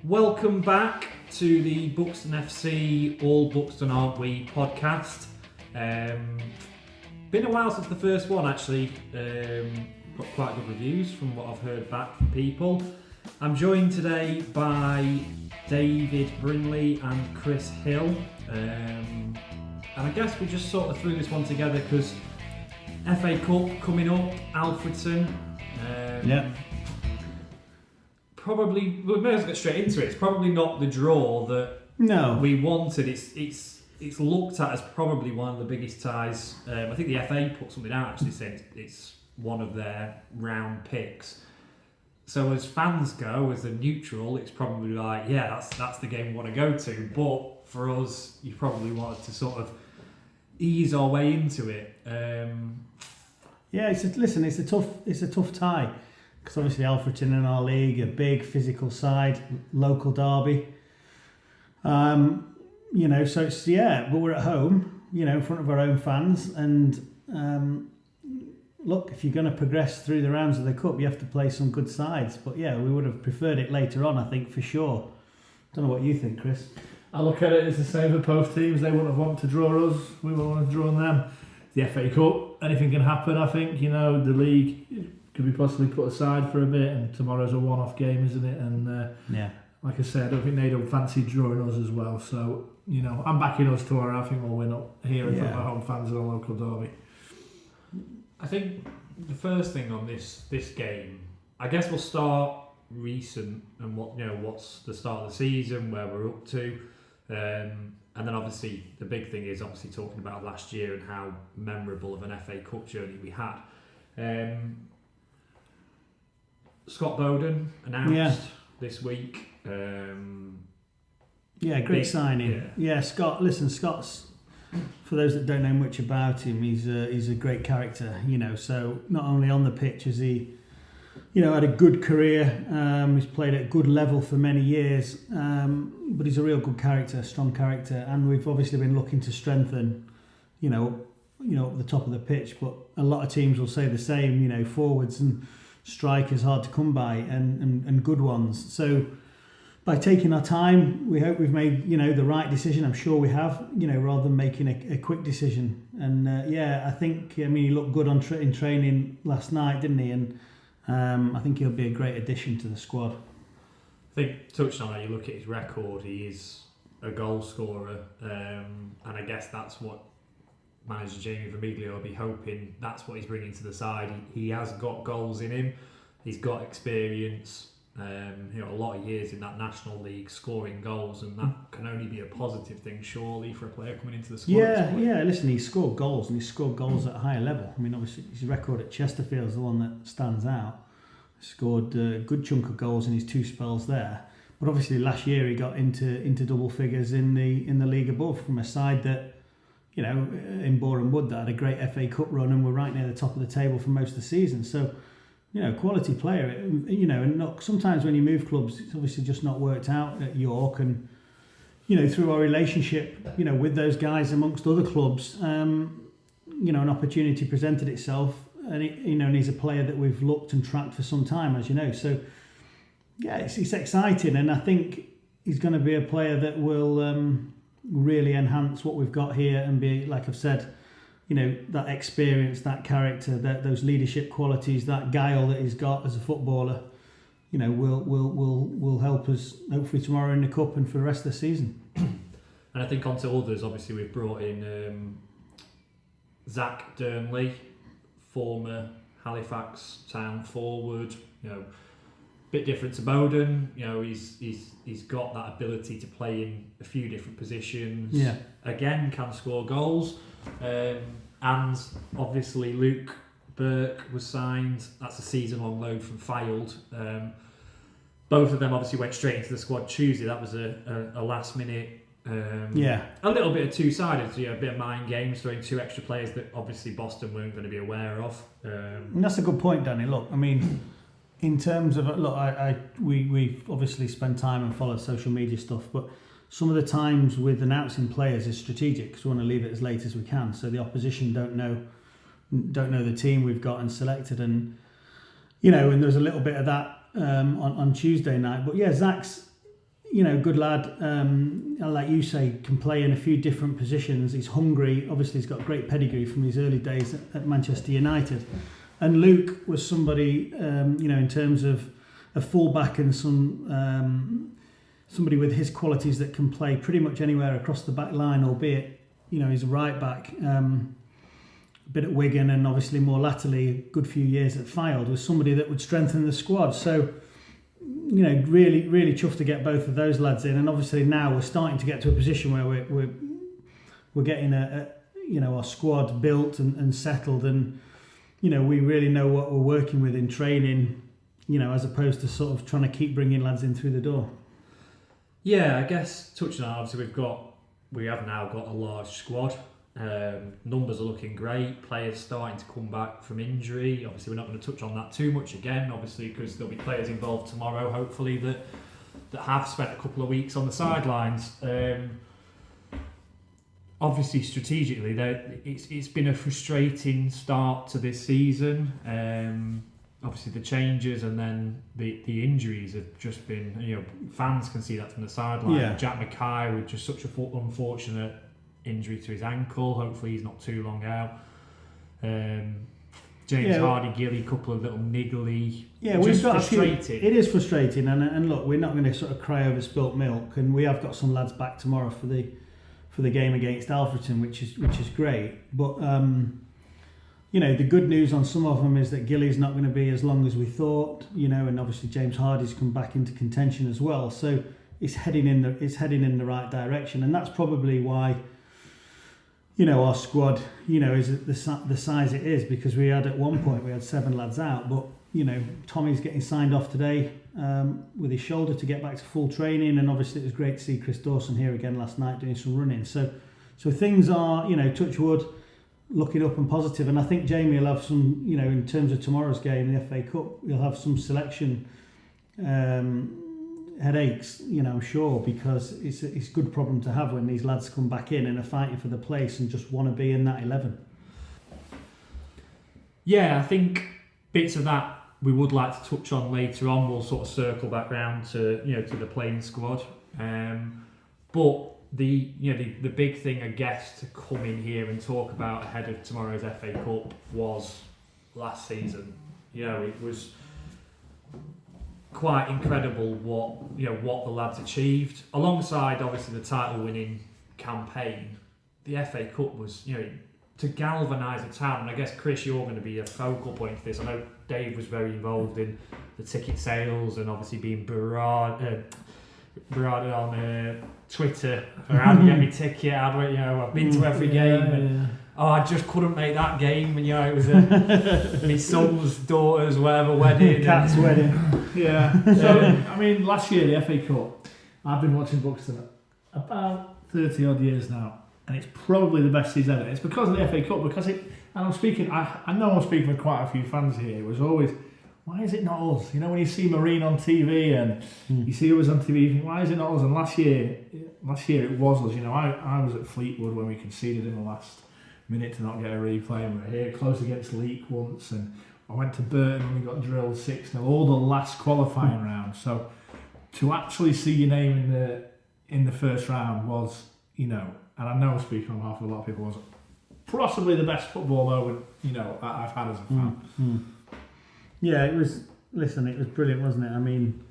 Welcome back to the Buxton FC All Buxton Aren't We podcast. Been a while since the first one actually. Got quite good reviews from what I've heard back from people. I'm joined today by David Brinley and Chris Hill. And I guess we just sort of threw this one together because FA Cup coming up, Alfreton. Yeah. Probably, we may as well get straight into it. It's probably not the draw that we wanted. It's looked at as probably one of the biggest ties. I think the FA put something out actually saying it's one of their round picks. So as fans go, as a neutral, it's probably like, yeah, that's the game we want to go to. But for us, you probably wanted to sort of ease our way into it. Yeah, it's a tough tie. Because obviously Alfreton in our league, a big physical side, local derby. So it's, but we're at home, in front of our own fans. And look, if you're going to progress through the rounds of the Cup, you have to play some good sides. But yeah, we would have preferred it later on, I think, for sure. Don't know what you think, Chris. I look at it as the same for both teams. They wouldn't have wanted to draw us. We wouldn't want to draw them. The FA Cup, anything can happen, I think. The league could be possibly put aside for a bit, and tomorrow's a one-off game, isn't it? And like I said, I don't think they don't fancy drawing us as well. So I'm backing us tomorrow. I think we'll win up here in front of our home fans in a local derby. I think the first thing on this game, I guess we'll start recent and what's the start of the season, where we're up to, and then obviously the big thing is obviously talking about last year and how memorable of an FA Cup journey we had. Scott Bowden announced this week. Great signing. Yeah, Scott. Listen, Scott's, for those that don't know much about him, he's a great character. So not only on the pitch has he, had a good career. He's played at a good level for many years. But he's a real good character, strong character, and we've obviously been looking to strengthen, up the top of the pitch. But a lot of teams will say the same. Forwards and strikers hard to come by, and good ones. So by taking our time, we hope we've made the right decision. I'm sure we have, rather than making a quick decision. And I think he looked good in training last night, didn't he? And I think he'll be a great addition to the squad. I think touched on that. You look at his record; he is a goal scorer, and I guess that's what manager Jamie Vermiglio will be hoping. That's what he's bringing to the side. He has got goals in him. He's got experience. A lot of years in that National League scoring goals, and that can only be a positive thing, surely, for a player coming into the squad. Yeah. Listen, he's scored goals, and he's scored goals at a higher level. Obviously, his record at Chesterfield is the one that stands out. He scored a good chunk of goals in his two spells there. But obviously, last year he got into double figures in the league above from a side that, in Boreham Wood, that had a great FA Cup run and were right near the top of the table for most of the season. So, quality player. And look, sometimes when you move clubs, it's obviously just not worked out at York. And, through our relationship, with those guys amongst other clubs, an opportunity presented itself. And, and he's a player that we've looked and tracked for some time, as you know. So, yeah, it's exciting. And I think he's going to be a player that will really enhance what we've got here and be, like I've said, that experience, that character, those leadership qualities, that guile that he's got as a footballer, will help us hopefully tomorrow in the Cup and for the rest of the season. And I think onto others, obviously we've brought in Zach Durnley, former Halifax Town forward, bit different to Bowden. He's got that ability to play in a few different positions. Yeah. Again, can score goals. And obviously Luke Burke was signed. That's a season-long loan from Fylde. Both of them obviously went straight into the squad Tuesday. That was a last-minute. A little bit of two-sided, a bit of mind games, throwing two extra players that obviously Boston weren't going to be aware of. And that's a good point, Danny. Look, in terms of we obviously spend time and follow social media stuff, but some of the times with announcing players is strategic because we want to leave it as late as we can, so the opposition don't know the team we've got and selected. And and there was a little bit of that on Tuesday night. But yeah, Zach's, good lad. Like you say, can play in a few different positions. He's hungry. Obviously, he's got great pedigree from his early days at Manchester United. And Luke was somebody, in terms of a fullback and somebody with his qualities that can play pretty much anywhere across the back line, albeit, he's a right back. A bit at Wigan and obviously more latterly, a good few years at Fylde, was somebody that would strengthen the squad. So, really, really chuffed to get both of those lads in. And obviously now we're starting to get to a position where we're getting our squad built and settled, and we really know what we're working with in training, as opposed to sort of trying to keep bringing lads in through the door. Yeah, I guess touching on, obviously we have now got a large squad. Numbers are looking great. Players starting to come back from injury. Obviously, we're not going to touch on that too much again, obviously, because there'll be players involved tomorrow, hopefully, that have spent a couple of weeks on the sidelines. Obviously, strategically, it's been a frustrating start to this season. Obviously, the changes and then the injuries have just been, fans can see that from the sideline. Yeah. Jack Mackay with just such a unfortunate injury to his ankle. Hopefully he's not too long out. James Hardy-Gilly, couple of little niggly. Yeah, we've got frustrating. It is frustrating, and look, we're not going to sort of cry over spilt milk, and we have got some lads back tomorrow for the game against Alfreton, which is great. But the good news on some of them is that Gilly's not going to be as long as we thought. And obviously James Hardy's come back into contention as well. So it's heading in the right direction, and that's probably why. Our squad, is the size it is, because we had at one point 7 lads out, but Tommy's getting signed off today with his shoulder to get back to full training, and obviously it was great to see Chris Dawson here again last night doing some running. So things are, touch wood, looking up and positive, and I think Jamie will have some, in terms of tomorrow's game, the FA Cup, he'll have some selection headaches, I'm sure, because it's a good problem to have when these lads come back in and are fighting for the place and just want to be in that 11. Yeah, I think bits of that we would like to touch on later on. We'll sort of circle back round to to the playing squad. But the big thing, I guess, to come in here and talk about ahead of tomorrow's FA Cup was last season. It was quite incredible what the lads achieved, alongside obviously the title winning campaign. The FA Cup was to galvanise the town, and I guess Chris, you're going to be a focal point for this. I know Dave was very involved in the ticket sales and obviously being berated on Twitter for how to get me ticket. I've been to every game and I just couldn't make that game, and it was my son's daughter's wedding, cat's wedding. Yeah. So I mean, last year the FA Cup, I've been watching Buxton about 30 odd years now, and it's probably the best season ever. It's because of the FA Cup, because it. And I know I'm speaking with quite a few fans here. It was always, why is it not us? When you see Marine on TV and you see us on TV, you think, why is it not us? And last year it was us. I was at Fleetwood when we conceded in the last minute to not get a replay, and we're here close against Leek once, and I went to Burton and we got drilled 6-0 all the last qualifying round. So to actually see your name in the first round was, and I know I'm speaking on behalf of a lot of people, was possibly the best football moment I've had as a fan. Yeah, it was brilliant, wasn't it? I mean,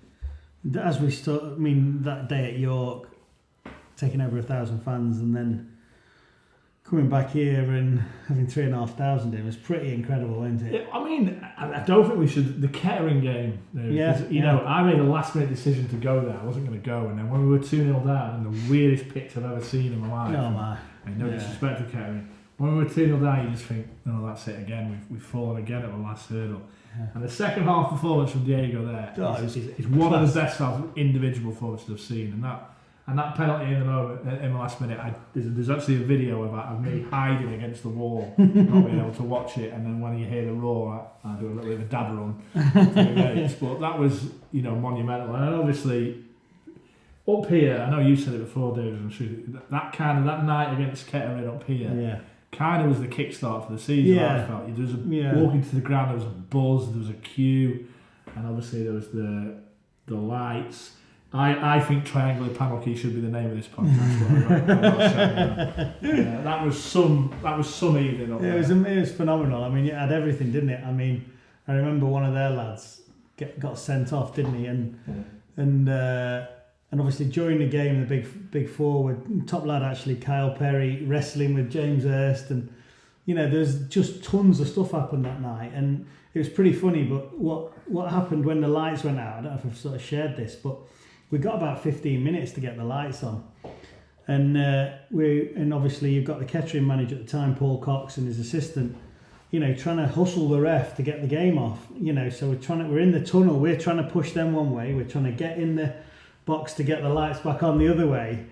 as we that day at York, taking over 1,000 fans, and then coming back here and having 3,500 in was pretty incredible, wasn't it? I mean, I don't think we should. The Kettering game, I made a last minute decision to go there. I wasn't going to go, and then when we were 2-0 down, and the weirdest pitch I've ever seen in my life. Oh my! No disrespect to Kettering. When we were 2-0 down, you just think, no, that's it again. We've fallen again at the last hurdle. Yeah. And the second half performance from Diego there is one of the best individual performances I've seen, and that penalty in the last minute, there's actually a video of me hiding against the wall, not being able to watch it, and then when you hear the roar, I do a little bit of a dab run to the gates. But that was, monumental. And obviously, up here, I know you said it before, David, I'm sure, that night against Kettering up here kind of was the kickstart for the season. Yeah. I felt there was walking to the ground, there was a buzz, there was a queue, and obviously there was the lights. I think triangular panel key should be the name of this podcast. That was some evening. It was phenomenal. I mean, it had everything, didn't it? I mean, I remember one of their lads got sent off, didn't he? And obviously during the game, the big forward, top lad actually, Kyle Perry, wrestling with James Hurst, and there's just tons of stuff happened that night, and it was pretty funny. But what happened when the lights went out? I don't know if I've sort of shared this, but we got about 15 minutes to get the lights on, and obviously you've got the catering manager at the time, Paul Cox, and his assistant, trying to hustle the ref to get the game off. So we're in the tunnel, we're trying to push them one way, we're trying to get in the box to get the lights back on the other way.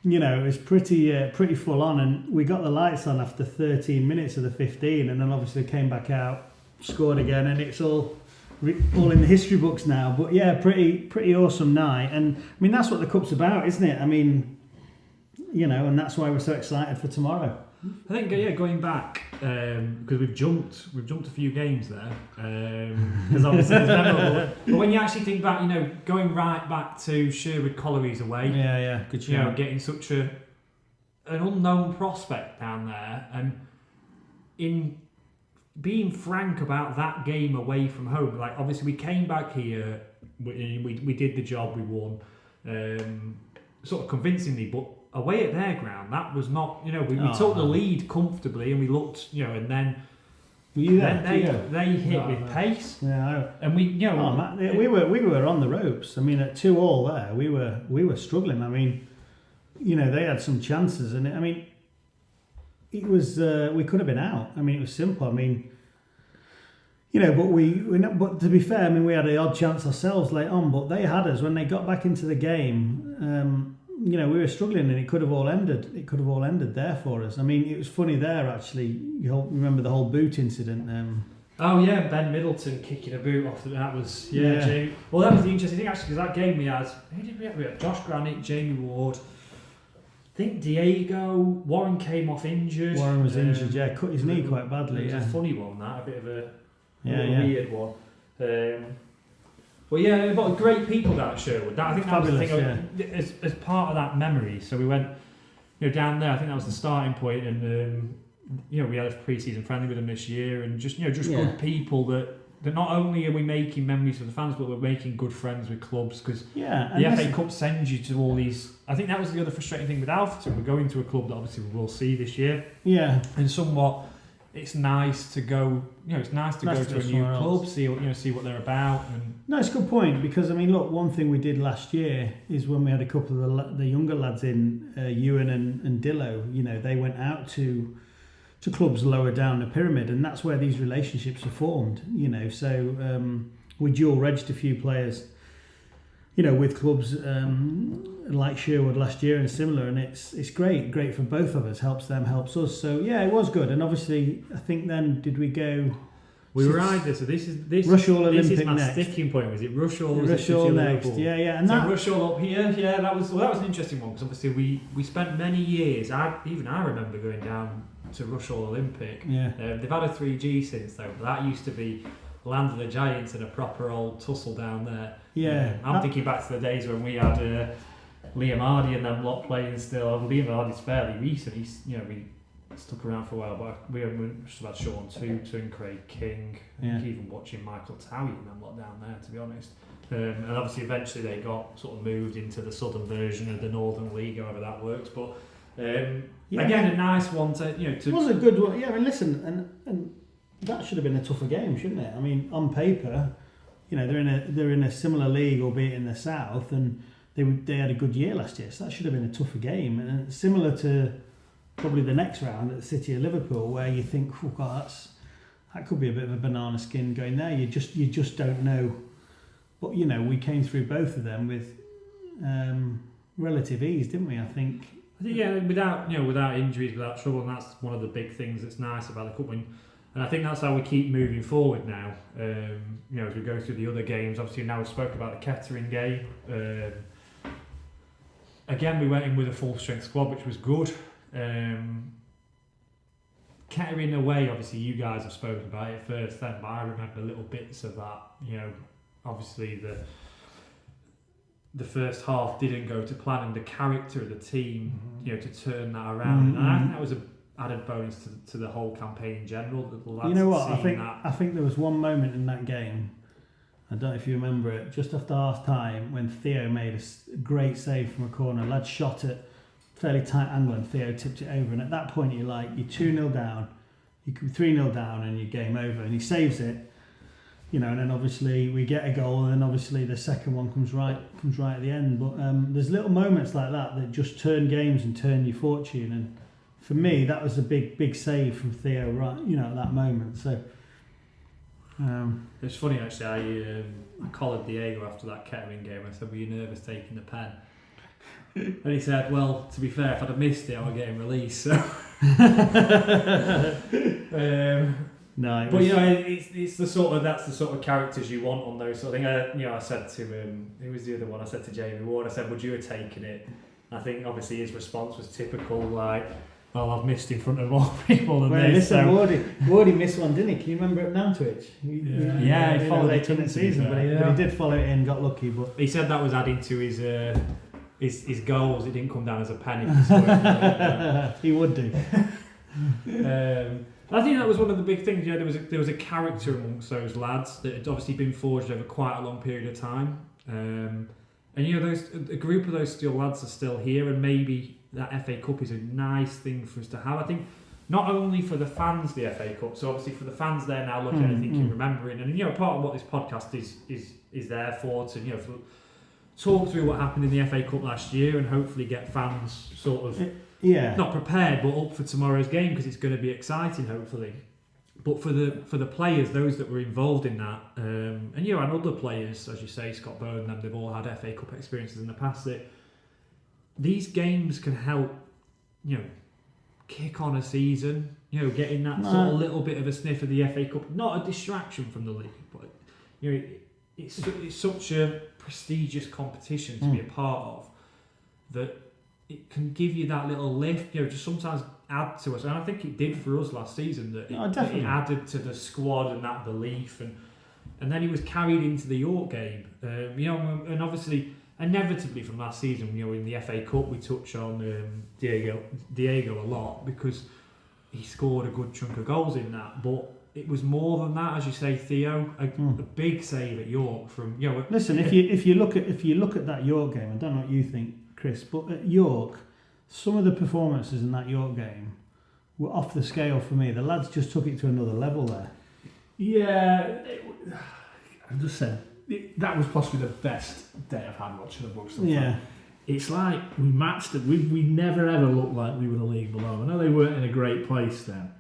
It was pretty full on, and we got the lights on after 13 minutes of the 15, and then obviously came back out, scored again, and it's all in the history books now. But yeah, pretty awesome night, and I mean that's what the cup's about, isn't it? I mean, and that's why we're so excited for tomorrow. I think going back because we've jumped a few games there because obviously it's memorable. But when you actually think back, going right back to Sherwood Collieries away, good show. Getting such an unknown prospect down there, and in being frank about that game away from home, like obviously we came back here, we did the job, we won, sort of convincingly, but away at their ground, that was not, we took the lead comfortably, and we looked, and then they hit with pace. Yeah, and we were on the ropes. I mean, at 2-2 there, we were struggling. I mean, they had some chances, and I mean, it was we could have been out. I mean, it was simple. I mean, but to be fair, I mean, we had an odd chance ourselves late on, but they had us when they got back into the game. We were struggling, and it could have all ended. It could have all ended there for us. I mean, it was funny there actually. You remember the whole boot incident? Oh yeah, Ben Middleton kicking a boot off. That was Jamie. Well, that was the interesting thing actually, because that game we had. Who did we have? We had Josh Granick, Jamie Ward. I think Diego Warren came off injured. Warren was injured. Yeah, cut his knee quite badly. It was a funny one. That a bit of a weird one. Well, yeah, but great people down at Sherwood. I think that was the thing as part of that memory. So we went, down there. I think that was the starting point, and we had a pre-season friendly with them this year, and just good people that not only are we making memories for the fans, but we're making good friends with clubs, because the FA Cup sends you to all these. I think that was the other frustrating thing with Alfreton. We're going to a club that obviously we will see this year. Yeah, and somewhat. It's nice to go. It's nice to go to a new club, see what they're about. And no, it's a good point, because I mean, look, one thing we did last year is when we had a couple of the younger lads in, Ewan and Dillo. They went out to clubs lower down the pyramid, and that's where these relationships are formed. So we dual regged a few players, with clubs like Sherwood last year and similar, and it's great for both of us. Helps them, helps us. So yeah, it was good. And obviously, I think then did we go? We were either. So this Rushall this Olympic is my next. sticking point. Was it Rushall? Rushall next. Yeah, and so Rushall up here. Yeah, that was an interesting one, because obviously we spent many years. I remember going down to Rushall Olympic. Yeah. They've had a 3G since though, but that used to be Land of the Giants and a proper old tussle down there. Yeah. I'm thinking back to the days when we had Liam Hardy and them lot playing still. Liam Hardy's fairly recent. He's, we stuck around for a while, but we just had Sean Tooton, Craig King, even watching Michael Towie and them lot down there, to be honest. And obviously eventually they got sort of moved into the southern version of the Northern League, however that works. But again, a nice one to It was a good one. Yeah, I mean, listen, and that should have been a tougher game, shouldn't it? I mean, on paper, they're in a similar league, albeit in the south, and they had a good year last year, so that should have been a tougher game, and similar to probably the next round at the City of Liverpool, where you think, oh God, that could be a bit of a banana skin going there. You just don't know. But we came through both of them with relative ease, didn't we? I think. Yeah, without injuries, without trouble, and that's one of the big things that's nice about the cup win. And I think that's how we keep moving forward now. As we go through the other games, obviously now we've spoken about the Kettering game. Again, we went in with a full strength squad, which was good. Kettering away, obviously you guys have spoken about it first then, but I remember little bits of that. Obviously the first half didn't go to plan, and the character of the team, to turn that around. And I think that was an added bonus to the whole campaign in general. The lads you know what? I think there was one moment in that game. I don't know if you remember it. Just after half time, when Theo made a great save from a corner, lad shot it fairly tight angle, and Theo tipped it over. And at that point, you're 2-0 down, you come 3-0 down, and your game over. And he saves it. And then obviously we get a goal, and then obviously the second one comes right at the end. But there's little moments like that just turn games and turn your fortune. And for me, that was a big save from Theo, right? At that moment. So it's funny actually. I collared Diego after that Kettering game. I said, "Were you nervous taking the pen?" And he said, "Well, to be fair, if I'd have missed it, I was getting released." So. No, but it's the sort of characters you want on those sort of things. I said to who was the other one? I said to Jamie Ward. I said, "Would you have taken it?" I think obviously his response was typical, like, "Well, I've missed in front of more people than this." Listen, Wardy missed one, didn't he? Can you remember at Nantwich? He followed it in the season, but he did follow it in, got lucky. But he said that was adding to his goals. It didn't come down as a penny. He would do. I think that was one of the big things. There was a character amongst those lads that had obviously been forged over quite a long period of time. And a group of those still lads are still here, and maybe that FA Cup is a nice thing for us to have. I think not only for the fans, the FA Cup. So obviously for the fans, they're now looking at it, thinking, remembering, and part of what this podcast is there for to talk through what happened in the FA Cup last year, and hopefully get fans sort of. Not prepared, but up for tomorrow's game, because it's going to be exciting, hopefully. But for the players, those that were involved in that, and other players, as you say, Scott Bowen and them, they've all had FA Cup experiences in the past. That these games can help, kick on a season. Getting that sort of little bit of a sniff of the FA Cup, not a distraction from the league, but it's such a prestigious competition to be a part of that. It can give you that little lift, just sometimes add to us. And I think it did for us last season, that it added to the squad and that belief. And then he was carried into the York game. And obviously, inevitably from last season, in the FA Cup, we touch on Diego a lot, because he scored a good chunk of goals in that. But it was more than that, as you say, Theo. A big save at York from Listen, if you look at that York game, I don't know what you think, Chris, but at York, some of the performances in that York game were off the scale for me. The lads just took it to another level there. Yeah, I just said that was possibly the best day I've had watching the Buxton. Yeah, it's like we matched it. We never ever looked like we were the league below. I know they weren't in a great place then.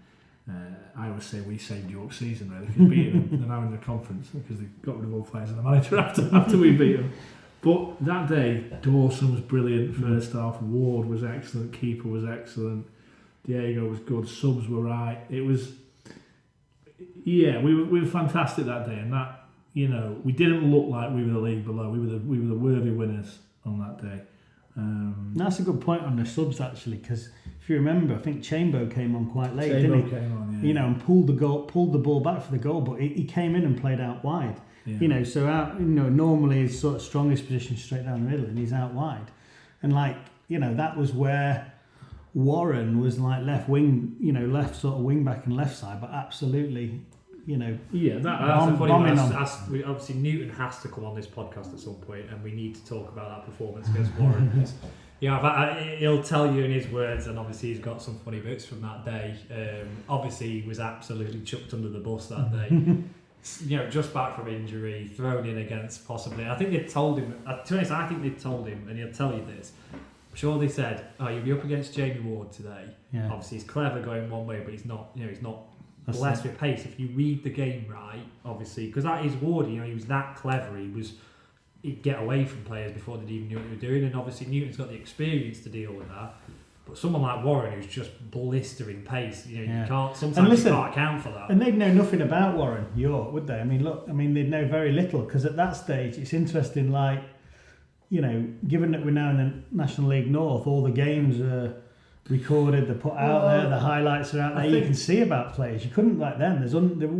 I always say we saved York's season really, because beating them, they're now in the conference because they got rid of all players and the manager after we beat them. But that day, Dawson was brilliant first half, Ward was excellent, keeper was excellent, Diego was good, subs were right. It was, we were fantastic that day, and that, we didn't look like we were the league below. We were the worthy winners on that day. That's a good point on the subs actually, because if you remember, I think Chambo came on quite late, didn't he? Came on, and pulled the ball back for the goal, but he came in and played out wide. Yeah. So out, normally his sort of strongest position straight down the middle, and he's out wide, and that was where Warren was like left wing, left sort of wing back and left side, but absolutely, that's a funny one. Obviously, Newton has to come on this podcast at some point, and we need to talk about that performance against Warren. He'll tell you in his words, and obviously he's got some funny bits from that day. Obviously, he was absolutely chucked under the bus that day. Just back from injury, thrown in against possibly. I think they told him. To be honest, I think they told him, and he'll tell you this. I'm sure they said, "Oh, you'll be up against Jamie Ward today." Yeah. Obviously, he's clever going one way, but he's not. He's not blessed with pace. If you read the game right, obviously, because that is Ward. He was that clever. He'd get away from players before they even knew what they were doing, and obviously Newton's got the experience to deal with that. But someone like Warren, who's just blistering pace, you can't. Sometimes you can't account for that. And they'd know nothing about Warren York, would they? I mean, they'd know very little, because at that stage, it's interesting. Given that we're now in the National League North, all the games are recorded, they're put out there, the highlights are out there. You can see about players. You couldn't back then.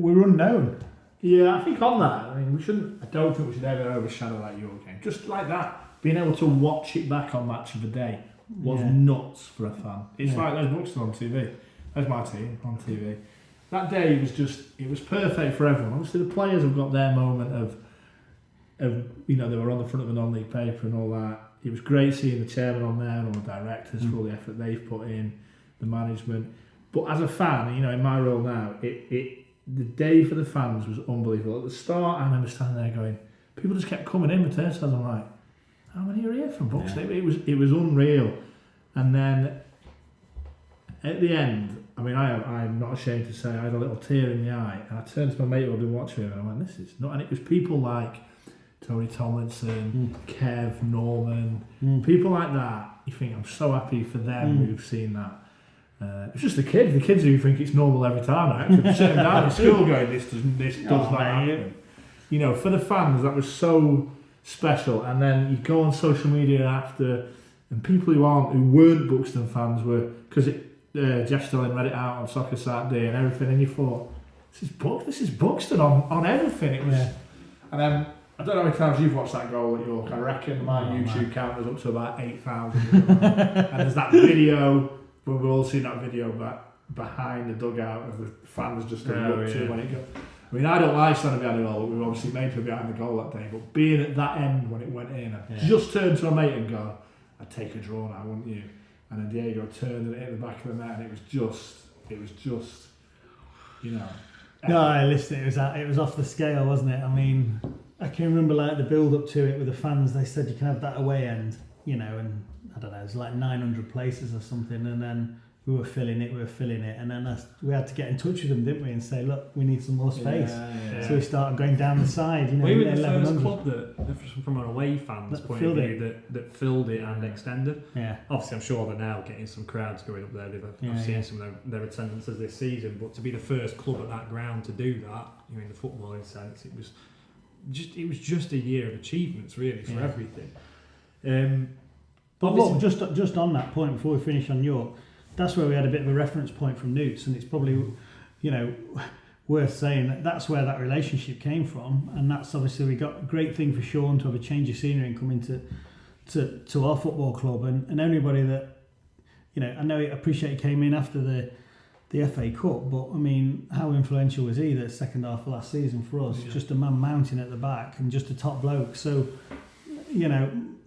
We're unknown. Yeah, I think on that, I mean, I don't think we should ever overshadow that York game. Just like that, being able to watch it back on Match of the Day was nuts for a fan. It's like there's Buxton on TV. There's my team on TV. That day it was perfect for everyone. Obviously, the players have got their moment of they were on the front of the non-league paper and all that. It was great seeing the chairman on there and all the directors for all the effort they've put in, the management. But as a fan, in my role now, the day for the fans was unbelievable. At the start, I remember standing there going, people just kept coming in with turnstiles. I'm like, how many are here from Buxton? Yeah. It was unreal. And then at the end, I mean, I'm not ashamed to say I had a little tear in the eye, and I turned to my mate who had been watching him, and I went, this is not. And it was people like Tony Tomlinson, Kev, Norman, people like that. You think, I'm so happy for them who've seen that. It's just the kids who think it's normal every time. I actually sitting down in school going, this does not happen. For the fans, that was so special. And then you go on social media after, and people who weren't Buxton fans were, because Jeff Stirling read it out on Soccer Saturday and everything, and you thought, this is Buxton on everything. It was, and then I don't know how many times you've watched that goal at York. I reckon my YouTube count was up to about 8,000. And there's that video. We've all seen that video behind the dugout of the fans just going up to when it goes. I mean, I don't like standing behind the goal, but we were obviously made to be behind the goal that day. But being at that end when it went in, I just turned to a mate and go, I'd take a draw now, wouldn't you? And then Diego turned and it hit the back of the net, and it was just, No, listen, it was off the scale, wasn't it? I mean, I can remember like the build up to it with the fans. They said you can have that away end, and I don't know, it was like 900 places or something, and then we were filling it, and then we had to get in touch with them, didn't we, and say, look, we need some more space. So we started going down the side. We were the first club that, from an away fans' point of view, that filled it and extended. Yeah. Obviously, I'm sure they're now getting some crowds going up there. I've seen some of their attendances this season, but to be the first club at that ground to do that, in the footballing sense, it was just a year of achievements, really, for everything. But look, just on that point, before we finish on York, that's where we had a bit of a reference point from Newts, and it's probably, worth saying that's where that relationship came from, and that's obviously we got a great thing for Sean to have a change of scenery and come into to our football club, and anybody that, I know I appreciate he came in after the FA Cup, but I mean, how influential was he the second half of last season for us? Just a man mountain at the back and just a top bloke. So,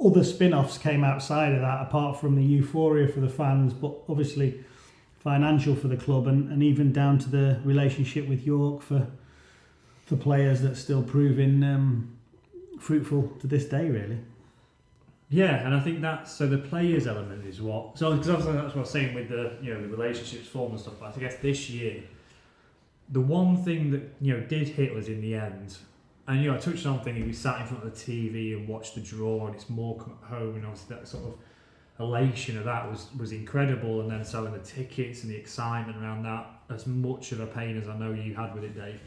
other spin-offs came outside of that, apart from the euphoria for the fans, but obviously financial for the club, and even down to the relationship with York for players that's still proving fruitful to this day, really. Yeah, and I think so the players element is because obviously that's what I was saying with the the relationships formed and stuff. But I guess this year, the one thing that did hit us in the end. And I touched on thinking we sat in front of the TV and watched the draw, and it's Morecambe at home, and obviously that sort of elation of that was incredible, and then selling the tickets and the excitement around that, as much of a pain as I know you had with it, Dave.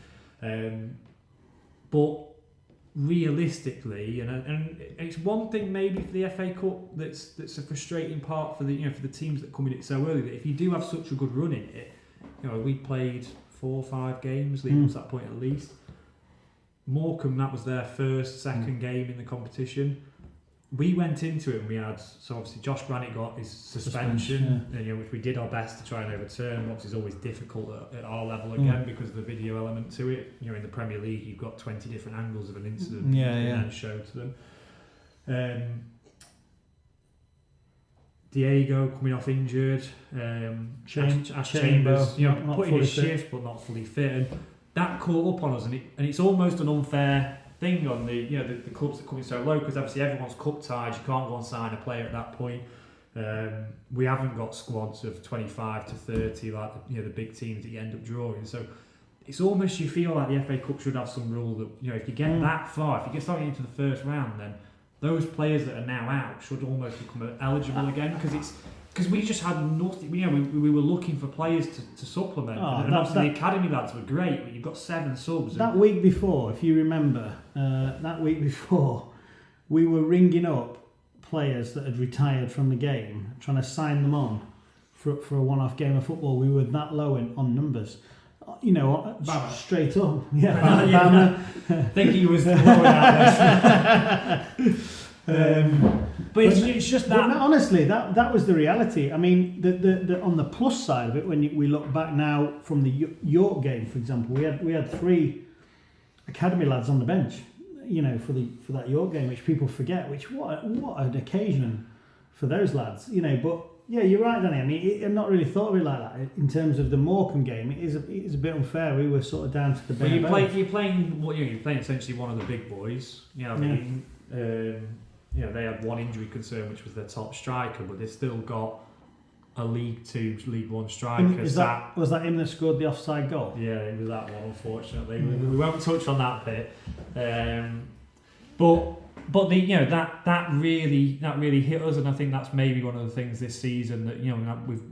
But realistically, and it's one thing maybe for the FA Cup that's a frustrating part for the for the teams that come in it so early, that if you do have such a good run in it, we played 4 or 5 games leading up to that point at least. Morecambe, that was their second game in the competition. We went into it and we had, so obviously Josh Granite got his suspension, which we did our best to try and overturn. Obviously it's always difficult at our level again because of the video element to it. In the Premier League you've got 20 different angles of an incident and then show to them. Diego coming off injured, Ash Chambers putting his shift but not fully fit, and that caught up on us, and it's almost an unfair thing on the clubs that come in so low, because obviously everyone's cup tied. You can't go and sign a player at that point. We haven't got squads of 25 to 30 like the big teams that you end up drawing. So it's almost, you feel like the FA Cup should have some rule that if you get that far, if you get started into the first round, then those players that are now out should almost become eligible again, because we just had nothing. We were looking for players to supplement, and obviously the academy lads were great, but you've got 7 subs. That week before, if you remember, we were ringing up players that had retired from the game, trying to sign them on for a one-off game of football. We were that low on numbers. Straight up. Yeah. I think he was blowing out there. But it's just that. But honestly, that was the reality. I mean, the on the plus side of it, when we look back now from the York game, for example, we had 3 academy lads on the bench, for that York game, which people forget. Which what an occasion for those lads, But yeah, you're right, Danny. I mean, I've not really thought of it like that. In terms of the Morecambe game, it is a bit unfair. We were sort of down to the bare bones. You're playing essentially one of the big boys. They had one injury concern, which was their top striker, but they've still got a League 2, League 1 striker. Was that him that scored the offside goal? Yeah, it was that one, unfortunately. We won't touch on that bit. But that really hit us, and I think that's maybe one of the things this season that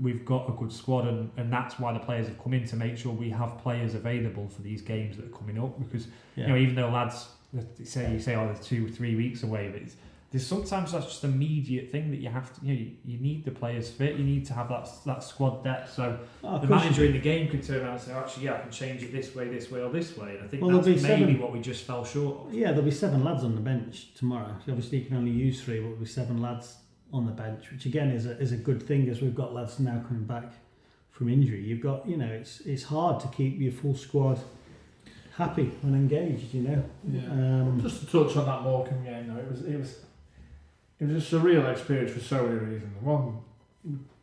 we've got a good squad, and that's why the players have come in to make sure we have players available for these games that are coming up. Because even though lads say they're 2 or 3 weeks away, but there's sometimes that's just an immediate thing that you have to. You need the players fit. You need to have that squad depth. So the manager in the game could turn around and say, actually, I can change it this way, or this way. And I think that's maybe what we just fell short of. Yeah, there'll be 7 lads on the bench tomorrow. So obviously you can only use 3, but there'll be 7 lads on the bench, which again is a good thing, as we've got lads now coming back from injury. You've got it's hard to keep your full squad happy and engaged. Yeah. Just to touch on that Morecambe game, though, it was a surreal experience for so many reasons. One,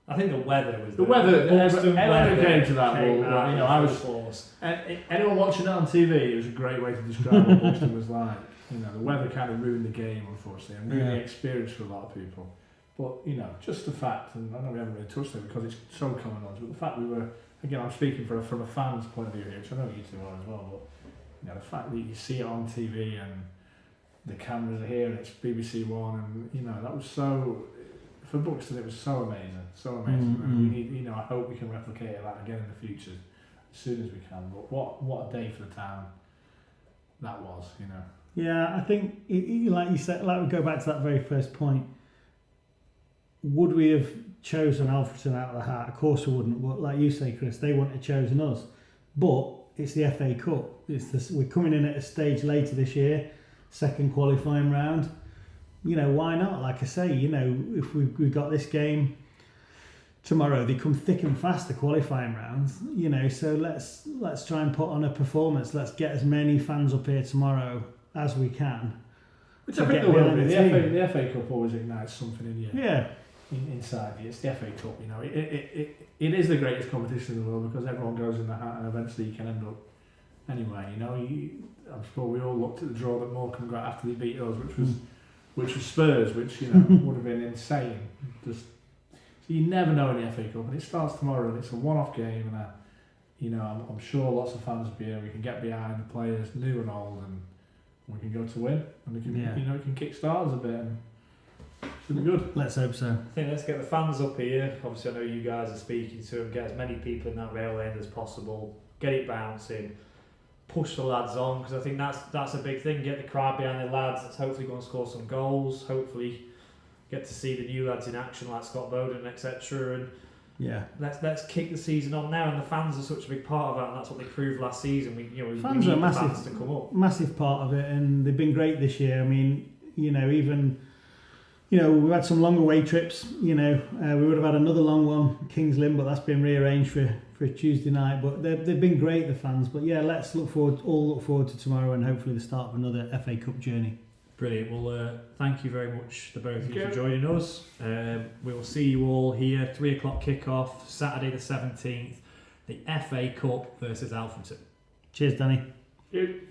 I think the weather was everyone came to that ball. Anyone watching it on TV, it was a great way to describe what Buxton was like. The weather kind of ruined the game, unfortunately, and ruined the experience for a lot of people. But just the fact, and I know we haven't really touched it because it's so common knowledge, but the fact we were, again, I'm speaking from a fan's point of view here, which I know you two are as well. But the fact that you see it on TV and the cameras are here and it's BBC One, and that was so, for Buxton it was so amazing. And we need, I hope we can replicate that again in the future as soon as we can. But what a day for the town that was. Yeah, I think like you said, we go back to that very first point. Would we have chosen Alfreton out of the hat? Of course we wouldn't. But like you say, Chris, they wouldn't have chosen us. But it's the FA Cup. We're coming in at a stage later this year. Second qualifying round, why not? Like I say, if we got this game tomorrow, they come thick and fast, the qualifying rounds, so let's try and put on a performance. Let's get as many fans up here tomorrow as we can. Which I think there will be. The FA Cup always ignites something in you. Yeah. Inside you. It's the FA Cup, it is the greatest competition in the world because everyone goes in the hat and eventually you can end up anyway. I'm sure we all looked at the draw that Morecambe got after they beat us, which was Spurs, which would have been insane. So you never know in the FA Cup, and it starts tomorrow, and it's a one-off game, and I'm sure lots of fans will be here. We can get behind the players, new and old, and we can go to win, and we can it can kick-start us a bit. And should be good. Let's hope so. I think let's get the fans up here. Obviously, I know you guys are speaking to them. Get as many people in that railway end as possible. Get it bouncing. Push the lads on, because I think that's a big thing. Get the crowd behind the lads. Let's hopefully go and score some goals. Hopefully get to see the new lads in action like Scott Bowden, etc. And let's kick the season on now. And the fans are such a big part of that, and that's what they proved last season. We need fans are fans to come up. Massive part of it, and they've been great this year. I mean, even we've had some long away trips. We would have had another long one, Kings Lynn, but that's been rearranged for a Tuesday night. But they've been great, the fans. But yeah, let's look forward to tomorrow and hopefully the start of another FA Cup journey. Brilliant. Well, thank you very much, the both of you, for joining us. We will see you all here, 3:00 kick-off, Saturday the 17th, the FA Cup versus Alfreton. Cheers, Danny. Cheers.